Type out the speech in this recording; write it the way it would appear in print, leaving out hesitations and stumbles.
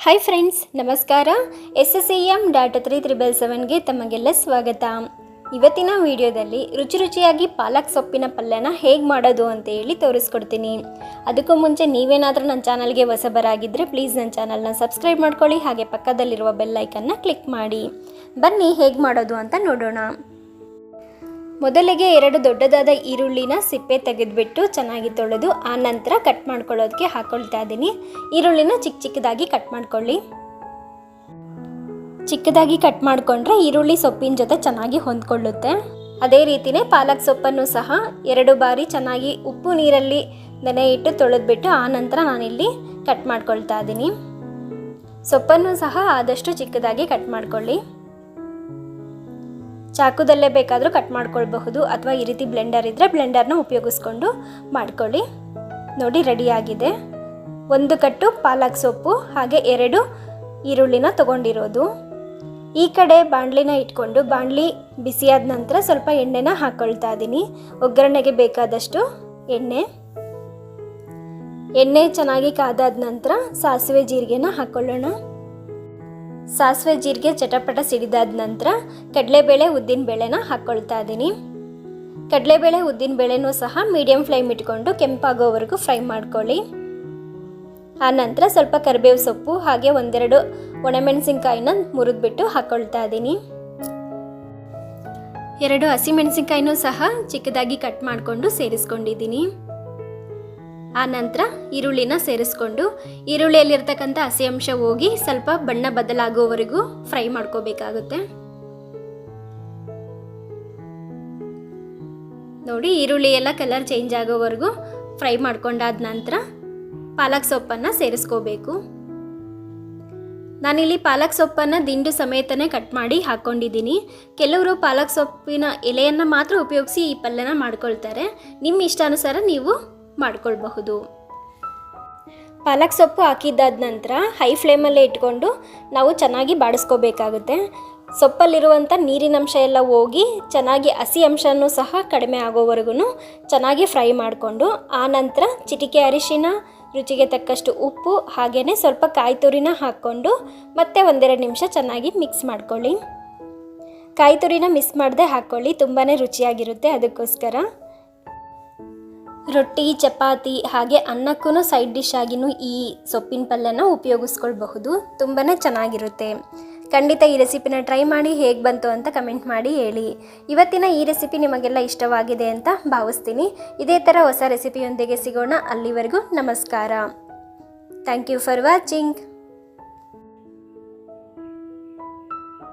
Hi friends, ನಮಸ್ಕಾರ. SSEM data 3777ಗೆ ತಮಗೆಲ್ಲ ಸ್ವಾಗತ. ಇವತ್ತಿನ ವಿಡಿಯೋದಲ್ಲಿ ರುಚಿಯಾಗಿ ಪಾಲಕ್ ಸೊಪ್ಪಿನ ಪಲ್ಯನ ಹೇಗೆ ಮಾಡೋದು ಅಂತ ಹೇಳಿ ತೋರಿಸ್ಕೊಡ್ತೀನಿ. ಅದಕ್ಕೂ ಮುಂಚೆ ನೀವೇನಾದರೂ ನನ್ನ ಚಾನಲ್ಗೆ ಹೊಸಬರಾಗಿದ್ದರೆ ಪ್ಲೀಸ್ ನನ್ನ ಚಾನಲ್ನ ಸಬ್ಸ್ಕ್ರೈಬ್ ಮಾಡ್ಕೊಳ್ಳಿ, ಹಾಗೆ ಪಕ್ಕದಲ್ಲಿರುವ ಬೆಲ್ ಐಕನ್ನ ಕ್ಲಿಕ್ ಮಾಡಿ. ಬನ್ನಿ ಹೇಗೆ ಮಾಡೋದು ಅಂತ ನೋಡೋಣ. ಮೊದಲಿಗೆ 2 ದೊಡ್ಡದಾದ ಈರುಳ್ಳಿನ ಸಿಪ್ಪೆ ತೆಗೆದುಬಿಟ್ಟು ಚೆನ್ನಾಗಿ ತೊಳೆದು ಆ ನಂತರ ಕಟ್ ಮಾಡ್ಕೊಳ್ಳೋದಕ್ಕೆ ಹಾಕ್ಕೊಳ್ತಾ ಇದ್ದೀನಿ. ಈರುಳ್ಳಿನ ಚಿಕ್ಕದಾಗಿ ಕಟ್ ಮಾಡ್ಕೊಳ್ಳಿ. ಚಿಕ್ಕದಾಗಿ ಕಟ್ ಮಾಡಿಕೊಂಡ್ರೆ ಈರುಳ್ಳಿ ಸೊಪ್ಪಿನ ಜೊತೆ ಚೆನ್ನಾಗಿ ಹೊಂದ್ಕೊಳ್ಳುತ್ತೆ. ಅದೇ ರೀತಿಯೇ ಪಾಲಕ್ ಸೊಪ್ಪನ್ನು ಸಹ 2 ಬಾರಿ ಚೆನ್ನಾಗಿ ಉಪ್ಪು ನೀರಲ್ಲಿ ನೆನೆ ಇಟ್ಟು ತೊಳೆದ್ಬಿಟ್ಟು ಆ ನಂತರ ನಾನಿಲ್ಲಿ ಕಟ್ ಮಾಡ್ಕೊಳ್ತಾ ಇದ್ದೀನಿ. ಸೊಪ್ಪನ್ನು ಸಹ ಆದಷ್ಟು ಚಿಕ್ಕದಾಗಿ ಕಟ್ ಮಾಡ್ಕೊಳ್ಳಿ. ಚಾಕುದಲ್ಲೇ ಬೇಕಾದರೂ ಕಟ್ ಮಾಡ್ಕೊಳ್ಬಹುದು, ಅಥವಾ ಈ ರೀತಿ ಬ್ಲೆಂಡರ್ ಇದ್ದರೆ ಬ್ಲೆಂಡರ್ನ ಉಪಯೋಗಿಸ್ಕೊಂಡು ಮಾಡ್ಕೊಳ್ಳಿ. ನೋಡಿ, ರೆಡಿಯಾಗಿದೆ. 1 ಕಟ್ಟು ಪಾಲಕ್ ಸೊಪ್ಪು ಹಾಗೆ 2 ಈರುಳ್ಳಿನ ತೊಗೊಂಡಿರೋದು. ಈ ಕಡೆ ಬಾಣಲಿನ ಇಟ್ಕೊಂಡು ಬಾಣಲಿ ಬಿಸಿಯಾದ ನಂತರ ಸ್ವಲ್ಪ ಎಣ್ಣೆನ ಹಾಕ್ಕೊಳ್ತಾ ಇದ್ದೀನಿ. ಒಗ್ಗರಣೆಗೆ ಬೇಕಾದಷ್ಟು ಎಣ್ಣೆ ಚೆನ್ನಾಗಿ ಕಾದಾದ ನಂತರ ಸಾಸಿವೆ ಜೀರಿಗೆನ ಹಾಕ್ಕೊಳ್ಳೋಣ. ಸಾಸಿವೆ ಜೀರಿಗೆ ಚಟಪಟ ಸಿಡಿದಾದ ನಂತರ ಕಡಲೆಬೇಳೆ ಉದ್ದಿನಬೇಳೆನ ಹಾಕ್ಕೊಳ್ತಾ ಇದ್ದೀನಿ. ಕಡಲೆಬೇಳೆ ಉದ್ದಿನಬೇಳೆನೂ ಸಹ ಮೀಡಿಯಂ ಫ್ಲೇಮ್ ಇಟ್ಕೊಂಡು ಕೆಂಪಾಗೋವರೆಗೂ ಫ್ರೈ ಮಾಡ್ಕೊಳ್ಳಿ. ಆ ನಂತರ ಸ್ವಲ್ಪ ಕರಿಬೇವು ಸೊಪ್ಪು ಹಾಗೆ 1-2 ಒಣಮೆಣಸಿನ್ಕಾಯಿನ ಮುರಿದ್ಬಿಟ್ಟು ಹಾಕ್ಕೊಳ್ತಾ ಇದ್ದೀನಿ. 2 ಹಸಿಮೆಣಸಿನ್ಕಾಯಿನೂ ಸಹ ಚಿಕ್ಕದಾಗಿ ಕಟ್ ಮಾಡಿಕೊಂಡು ಸೇರಿಸ್ಕೊಂಡಿದ್ದೀನಿ. ಆ ನಂತರ ಈರುಳ್ಳಿನ ಸೇರಿಸ್ಕೊಂಡು ಈರುಳ್ಳಿಯಲ್ಲಿರ್ತಕ್ಕಂಥ ಹಸಿ ಅಂಶ ಹೋಗಿ ಸ್ವಲ್ಪ ಬಣ್ಣ ಬದಲಾಗೋವರೆಗೂ ಫ್ರೈ ಮಾಡ್ಕೋಬೇಕಾಗುತ್ತೆ. ನೋಡಿ, ಈರುಳ್ಳಿ ಎಲ್ಲ ಕಲರ್ ಚೇಂಜ್ ಆಗೋವರೆಗೂ ಫ್ರೈ ಮಾಡ್ಕೊಂಡಾದ ನಂತರ ಪಾಲಕ್ ಸೊಪ್ಪನ್ನು ಸೇರಿಸ್ಕೋಬೇಕು. ನಾನಿಲ್ಲಿ ಪಾಲಕ್ ಸೊಪ್ಪನ್ನು ದಿಂಡು ಸಮೇತನೇ ಕಟ್ ಮಾಡಿ ಹಾಕ್ಕೊಂಡಿದ್ದೀನಿ. ಕೆಲವರು ಪಾಲಕ್ ಸೊಪ್ಪಿನ ಎಲೆಯನ್ನು ಮಾತ್ರ ಉಪಯೋಗಿಸಿ ಈ ಪಲ್ಯನ ಮಾಡ್ಕೊಳ್ತಾರೆ. ನಿಮ್ಮ ಇಷ್ಟಾನುಸಾರ ನೀವು ಮಾಡ್ಕೊಳ್ಬಹುದು. ಪಾಲಕ್ ಸೊಪ್ಪು ಹಾಕಿದ್ದಾದ ನಂತರ ಹೈ ಫ್ಲೇಮಲ್ಲೇ ಇಟ್ಕೊಂಡು ನಾವು ಚೆನ್ನಾಗಿ ಬಾಡಿಸ್ಕೋಬೇಕಾಗುತ್ತೆ. ಸೊಪ್ಪಲ್ಲಿರುವಂಥ ನೀರಿನಂಶ ಎಲ್ಲ ಹೋಗಿ ಚೆನ್ನಾಗಿ ಹಸಿ ಅಂಶನೂ ಸಹ ಕಡಿಮೆ ಆಗೋವರೆಗೂ ಚೆನ್ನಾಗಿ ಫ್ರೈ ಮಾಡಿಕೊಂಡು ಆ ನಂತರ ಚಿಟಿಕೆ ಅರಿಶಿನ, ರುಚಿಗೆ ತಕ್ಕಷ್ಟು ಉಪ್ಪು ಹಾಗೆಯೇ ಸ್ವಲ್ಪ ಕಾಯಿ ತುರಿನ ಹಾಕ್ಕೊಂಡು ಮತ್ತೆ 1-2 ನಿಮಿಷ ಚೆನ್ನಾಗಿ ಮಿಕ್ಸ್ ಮಾಡ್ಕೊಳ್ಳಿ. ಕಾಯಿ ತುರಿನ ಮಿಸ್ ಮಾಡದೆ ಹಾಕ್ಕೊಳ್ಳಿ, ತುಂಬಾ ರುಚಿಯಾಗಿರುತ್ತೆ. ಅದಕ್ಕೋಸ್ಕರ ರೊಟ್ಟಿ, ಚಪಾತಿ ಹಾಗೆ ಅನ್ನಕ್ಕೂ ಸೈಡ್ ಡಿಶ್ ಆಗಿನೂ ಈ ಸೊಪ್ಪಿನ ಪಲ್ಯನ ಉಪಯೋಗಿಸ್ಕೊಳ್ಬಹುದು. ತುಂಬಾ ಚೆನ್ನಾಗಿರುತ್ತೆ. ಖಂಡಿತ ಈ ರೆಸಿಪಿನ ಟ್ರೈ ಮಾಡಿ ಹೇಗೆ ಬಂತು ಅಂತ ಕಮೆಂಟ್ ಮಾಡಿ ಹೇಳಿ. ಇವತ್ತಿನ ಈ ರೆಸಿಪಿ ನಿಮಗೆಲ್ಲ ಇಷ್ಟವಾಗಿದೆ ಅಂತ ಭಾವಿಸ್ತೀನಿ. ಇದೇ ಥರ ಹೊಸ ರೆಸಿಪಿಯೊಂದಿಗೆ ಸಿಗೋಣ. ಅಲ್ಲಿವರೆಗೂ ನಮಸ್ಕಾರ. Thank you for watching.